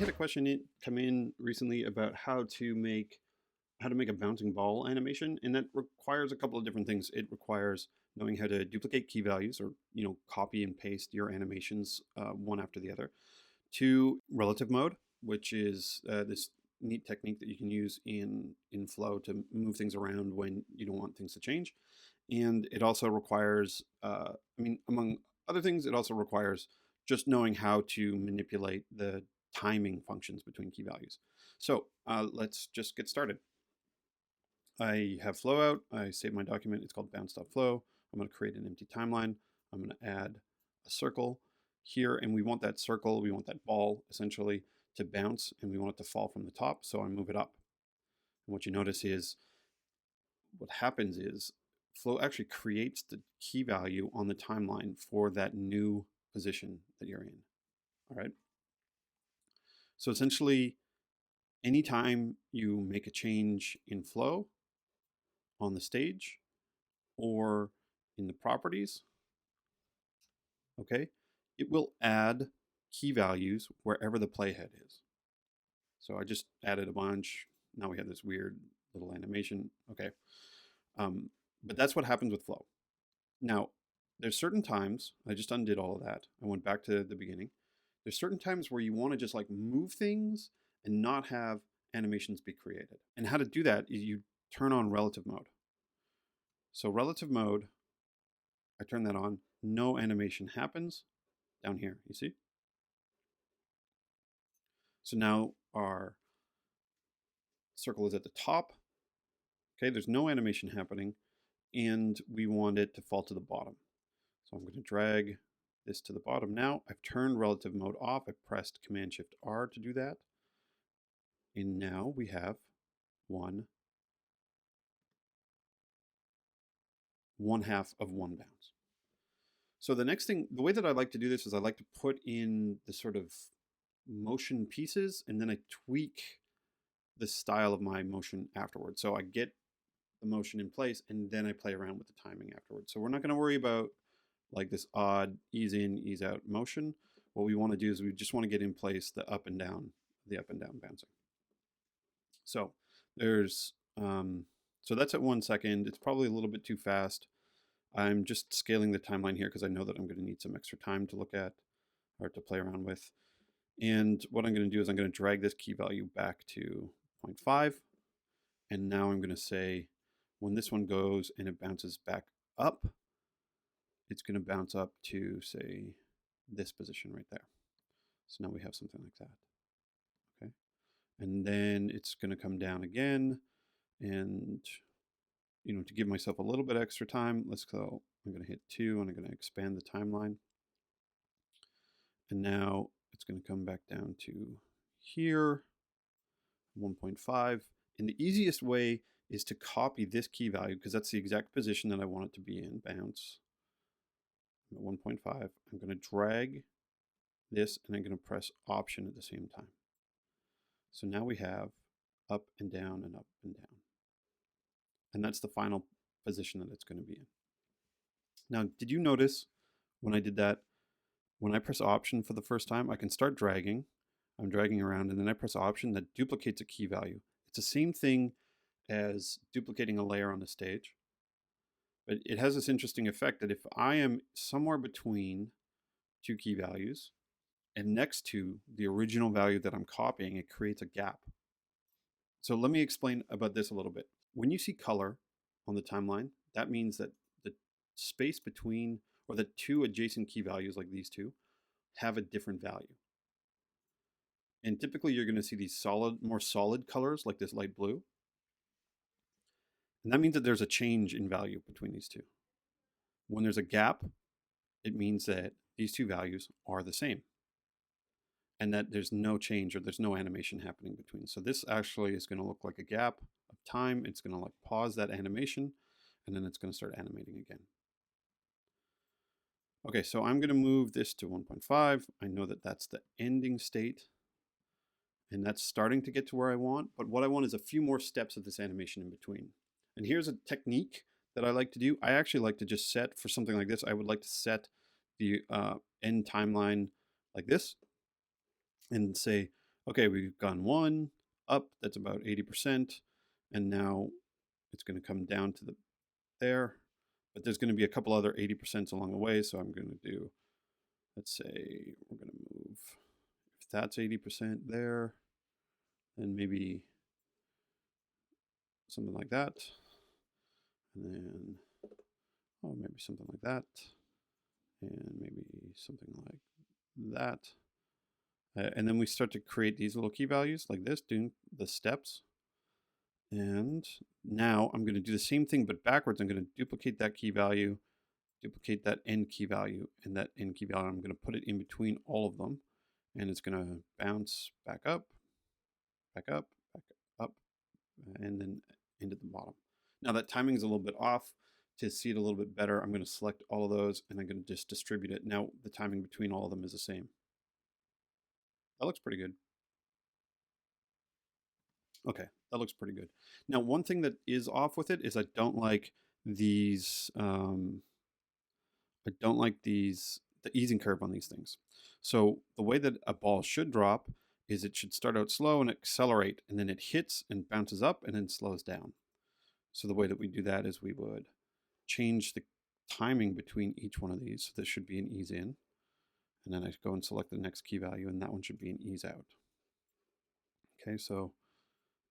had a question come in recently about how to make a bouncing ball animation, and that requires a couple of different things. It requires knowing how to duplicate key values, or copy and paste your animations one after the other. To relative mode, which is this neat technique that you can use in Flow to move things around when you don't want things to change. And it also requires, among other things, it also requires just knowing how to manipulate the timing functions between key values. So let's just get started. I have Flow out. I save my document. It's called bounce.flow. I'm going to create an empty timeline. I'm going to add a circle here, and we want that circle, we want that ball essentially to bounce, and we want it to fall from the top, so I move it up. And what you notice is what happens is Flow actually creates the key value on the timeline for that new position that you're in. All right. So essentially, anytime you make a change in Flow on the stage or in the properties, okay, it will add key values wherever the playhead is. So I just added a bunch. Now we have this weird little animation. Okay. But that's what happens with Flow. Now, there's certain times, I just undid all of that. I went back to the beginning. There's certain times where you want to just like move things and not have animations be created. And how to do that is you turn on relative mode. So relative mode, I turn that on. No animation happens down here, you see? So now our circle is at the top. Okay, there's no animation happening, and we want it to fall to the bottom. So I'm going to drag this to the bottom now. I've turned relative mode off. I pressed Command-Shift-R to do that. And now we have one half of one bounce. So the next thing, the way that I like to do this is I like to put in the sort of motion pieces, and then I tweak the style of my motion afterwards. So I get the motion in place, and then I play around with the timing afterwards. So we're not going to worry about like this odd ease in, ease out motion. What we want to do is we just want to get in place the up and down bouncing. So there's, so that's at 1 second. It's probably a little bit too fast. I'm just scaling the timeline here because I know that I'm going to need some extra time to look at or to play around with. And what I'm going to do is I'm going to drag this key value back to 0.5. And now I'm going to say when this one goes and it bounces back up, it's going to bounce up to, say, this position right there. So now we have something like that. Okay. And then it's going to come down again. And, to give myself a little bit extra time, let's go. I'm going to hit 2 and I'm going to expand the timeline. And now it's going to come back down to here, 1.5. And the easiest way is to copy this key value because that's the exact position that I want it to be in, bounce. I'm at 1.5. I'm going to drag this and I'm going to press Option at the same time. So now we have up and down and up and down. And that's the final position that it's going to be in. Now, did you notice when I did that, when I press Option for the first time, I can start dragging. I'm dragging around, and then I press Option that duplicates a key value. It's the same thing as duplicating a layer on the stage. But it has this interesting effect that if I am somewhere between two key values and next to the original value that I'm copying, it creates a gap. So let me explain about this a little bit. When you see color on the timeline, that means that the space between, or the two adjacent key values like these two, have a different value. And typically you're going to see these more solid colors like this light blue. And that means that there's a change in value between these two. When there's a gap, it means that these two values are the same and that there's no change or there's no animation happening between. So this actually is going to look like a gap of time. It's going to like pause that animation and then it's going to start animating again. Okay, so I'm going to move this to 1.5. I know that that's the ending state and that's starting to get to where I want, but what I want is a few more steps of this animation in between. And here's a technique that I like to do. I actually like to just set, for something like this, I would like to set the end timeline like this and say, Okay, we've gone 1 up, that's about 80%, and now it's going to come down to there, but there's going to be a couple other 80% along the way, so I'm going to do, let's say we're going to move, if that's 80% there, then maybe something like that, and then, oh, maybe something like that, and maybe something like that. And then we start to create these little key values like this, doing the steps. And now I'm going to do the same thing, but backwards. I'm going to duplicate that key value, duplicate that end key value, and that end key value. I'm going to put it in between all of them, and it's going to bounce back up, back up, back up, and then end at the bottom. Now that timing is a little bit off. To see it a little bit better, I'm going to select all of those, and I'm going to just distribute it. Now the timing between all of them is the same. That looks pretty good. Okay, that looks pretty good. Now, one thing that is off with it is I don't like these. I don't like these the Easein curve on these things. So the way that a ball should drop is it should start out slow and accelerate, and then it hits and bounces up and then slows down. So the way that we do that is we would change the timing between each one of these. So this should be an ease in, and then I go and select the next key value, and that one should be an ease out. Okay, so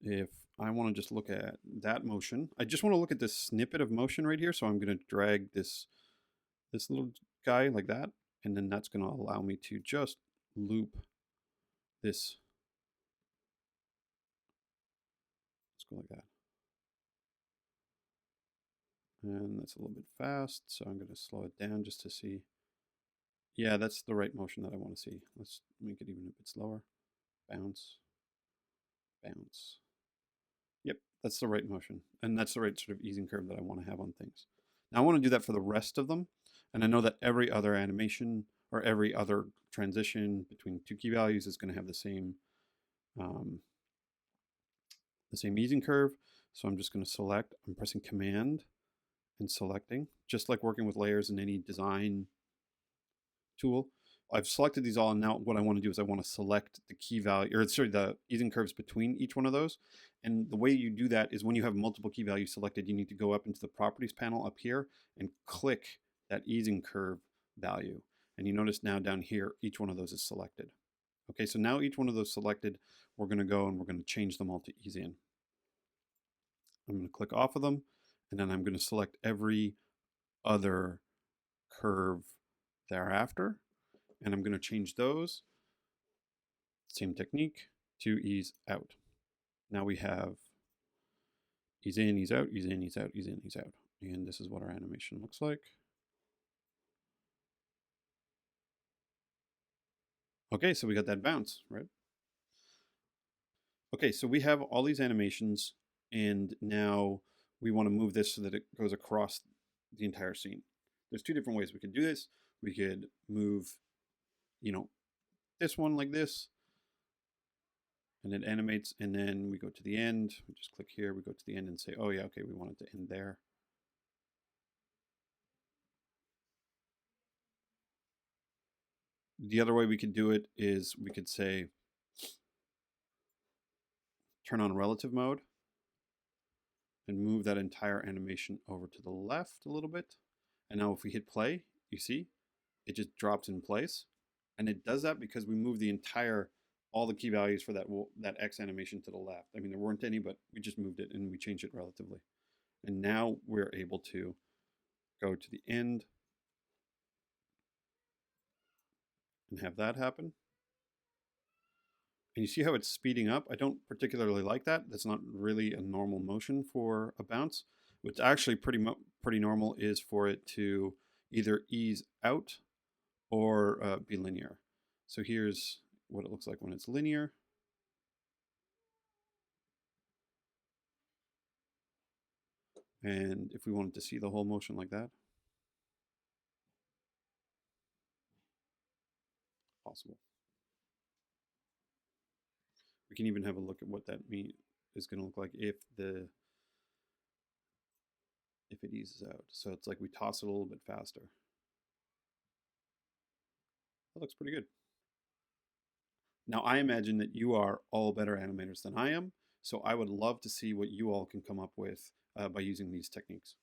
if I want to just look at that motion, I just want to look at this snippet of motion right here. So I'm going to drag this little guy like that, and then that's going to allow me to just loop this. Let's go like that. And that's a little bit fast, so I'm going to slow it down just to see. Yeah, that's the right motion that I want to see. Let's make it even a bit slower. Bounce, bounce. Yep, that's the right motion. And that's the right sort of Easein curve that I want to have on things. Now I want to do that for the rest of them. And I know that every other animation or every other transition between two key values is going to have the same Easein curve. So I'm just going to select, I'm pressing Command and selecting, just like working with layers in any design tool. I've selected these all, and now what I want to do is I want to select the key value, or sorry, the Easein curves between each one of those. And the way you do that is when you have multiple key values selected, you need to go up into the properties panel up here and click that Easein curve value. And you notice now down here, each one of those is selected. Okay, so now each one of those selected, we're going to go and we're going to change them all to Easein. I'm going to click off of them, and then I'm going to select every other curve thereafter, and I'm going to change those, same technique, to ease out. Now we have ease in, ease out, ease in, ease out, ease in, ease out. And this is what our animation looks like. Okay, so we got that bounce, right? Okay, so we have all these animations, and now we want to move this so that it goes across the entire scene. There's two different ways we could do this. We could move, this one like this, and it animates, and then we go to the end. We just click here, we go to the end and say, oh yeah, okay, we want it to end there. The other way we could do it is we could say, turn on relative mode and move that entire animation over to the left a little bit. And now if we hit play, you see, it just drops in place. And it does that because we move all the key values for that X animation to the left. I mean, there weren't any, but we just moved it and we changed it relatively. And now we're able to go to the end and have that happen. And you see how it's speeding up? I don't particularly like that. That's not really a normal motion for a bounce. What's actually pretty normal is for it to either ease out or be linear. So here's what it looks like when it's linear. And if we wanted to see the whole motion like that, possible. We can even have a look at what that is going to look like if it eases out. So it's like we toss it a little bit faster. That looks pretty good. Now, I imagine that you are all better animators than I am, so I would love to see what you all can come up with by using these techniques.